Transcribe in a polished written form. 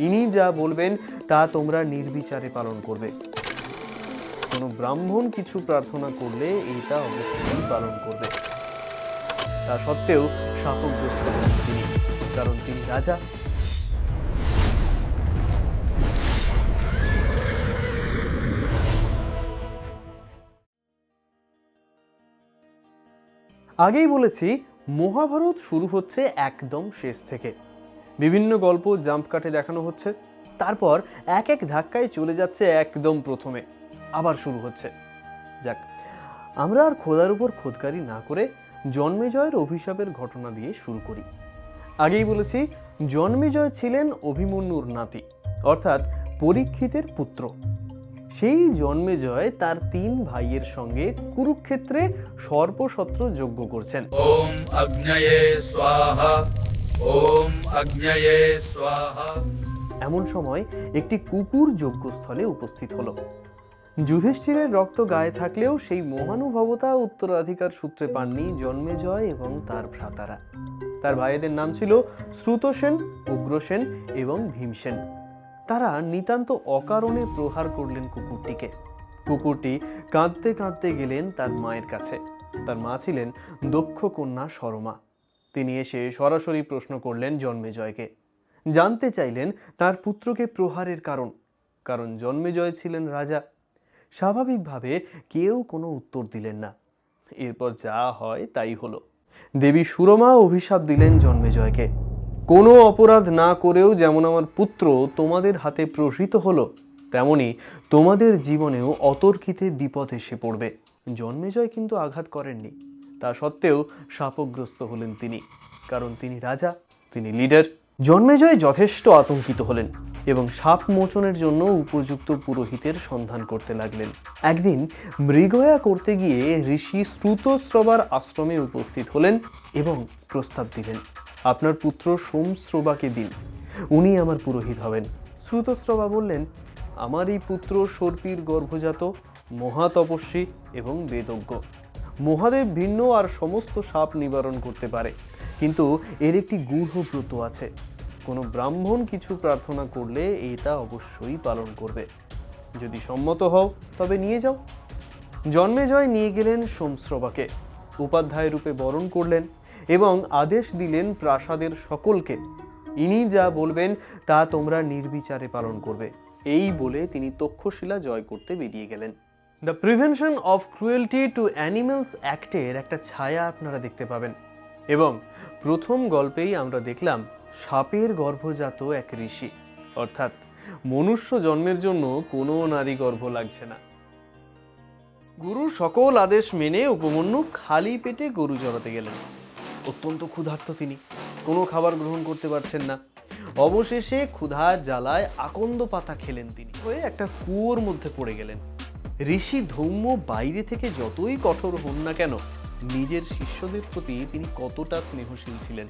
ইনি যা বলবেন তা তোমরা নির্বিচারে পালন করবে। কোনো ব্রাহ্মণ কিছু প্রার্থনা করলে এটা অবশ্যই পালন করবে। তা সত্ত্বেও শাপগ্রস্ত হলেন তিনি, কারণ তিনি রাজা। আগেই বলেছি, মহাভারত শুরু হচ্ছে একদম শেষ থেকে। বিভিন্ন গল্প জাম্প কাটে দেখানো হচ্ছে, তারপর এক এক ধাক্কায় চলে যাচ্ছে একদম প্রথমে, আবার শুরু হচ্ছে। যাক, আমরা আর খোদার উপর খোদকারি না করে জন্মেজয়ের অভিশাপের ঘটনা দিয়ে শুরু করি। আগেই বলেছি, জন্মেজয় ছিলেন অভিমন্যুর নাতি, অর্থাৎ পরীক্ষিতের পুত্র। সেই জন্মেজয় তার 3 ভাইয়ের সঙ্গে কুরুক্ষেত্রে সর্পসত্র যজ্ঞ করছেন। ওম অগ্নয়ে স্বাহা, ওম অগ্নয়ে স্বাহা। এমন সময় একটি কুকুর যজ্ঞস্থলে উপস্থিত হলো। যুধিষ্ঠিরের রক্ত গায়ে থাকলেও সেই মহানুভবতা উত্তরাধিকার সূত্রে পাননি জন্মেজয় এবং তার ভ্রাতারা। তার ভাইদের নাম ছিল শ্রুতসেন, উগ্রসেন এবং ভীমসেন। তারা নিতান্ত অকারণে প্রহার করলেন কুকুরটিকে। কুকুরটি কাঁদতে কাঁদতে গেলেন তার মায়ের কাছে। তার মা ছিলেন দক্ষ কন্যা সরমা। তিনি এসে সরাসরি প্রশ্ন করলেন জন্মেজয়কে। জানতে চাইলেন তার পুত্রকে প্রহারের কারণ জন্মেজয় ছিলেন রাজা। স্বাভাবিকভাবে কেউ কোনো উত্তর দিলেন না। এরপর যা হয় তাই হলো। দেবী সুরমা অভিশাপ দিলেন জন্মেজয়কে, কোনো অপরাধ না করেও যেমন আমার পুত্র তোমাদের হাতে প্রহৃত হলো, তেমনি তোমাদের জীবনেও অতর্কিতে বিপদ এসে পড়বে। জন্মেজয় কিন্তু আঘাত করেননি। তা সত্ত্বেও শাপগ্রস্ত হলেন তিনি, কারণ তিনি রাজা, তিনি লিডার। জন্মেজয় যথেষ্ট আতঙ্কিত হলেন এবং শাপ মোচনের জন্য উপযুক্ত পুরোহিতের সন্ধান করতে লাগলেন। একদিন মৃগয়া করতে গিয়ে ঋষি শ্রুতস্রবার আশ্রমে উপস্থিত হলেন এবং প্রস্তাব দিলেন, আপনার পুত্র সোমশ্রবাকে দিন, উনি আমার পুরোহিত হবেন। শ্রুতস্রবা বললেন, আমার এই পুত্র সর্পির গর্ভজাত, মহাতপস্বী এবং বেদজ্ঞ। মহাদেব ভিন্ন আর সমস্ত শাপ নিবারণ করতে পারে, কিন্তু এর একটি গূঢ় ব্রত আছে। কোনো ব্রাহ্মণ কিছু প্রার্থনা করলে এটা অবশ্যই পালন করবে। যদি সম্মত হও তবে নিয়ে যাও। জন্মেজয় নিয়ে গেলেন সোমশ্রবাকে, উপাধ্যায় রূপে বরণ করলেন এবং আদেশ দিলেন প্রাসাদের সকলকে, ইনি যা বলবেন তা তোমরা নির্বিচারে পালন করবে। এই বলে তিনি তক্ষশিলা জয় করতে বেরিয়ে গেলেন। The prevention of cruelty to animals অ্যাক্টের একটা ছায়া আপনারা দেখতে পাবেন। এবং প্রথম গল্পেই আমরা দেখলাম সাপের গর্ভজাত এক ঋষি, অর্থাৎ মনুষ্য জন্মের জন্য কোনো নারী গর্ভ লাগছে না। গুরুর সকল আদেশ মেনে উপমন্যু খালি পেটে গরু চড়াতে গেলেন। অত্যন্ত ক্ষুধার্ত তিনি, কোনো খাবার গ্রহণ করতে পারছেন না। অবশেষে ক্ষুধা জ্বালায় আকন্দ পাতা খেলেন তিনি, হয়ে একটা কুয়োর মধ্যে পড়ে গেলেন। ঋষি ধৌম্য বাইরে থেকে যতই কঠোর হন না কেন, নিজের শিষ্যদের প্রতি তিনি কতটা স্নেহশীল ছিলেন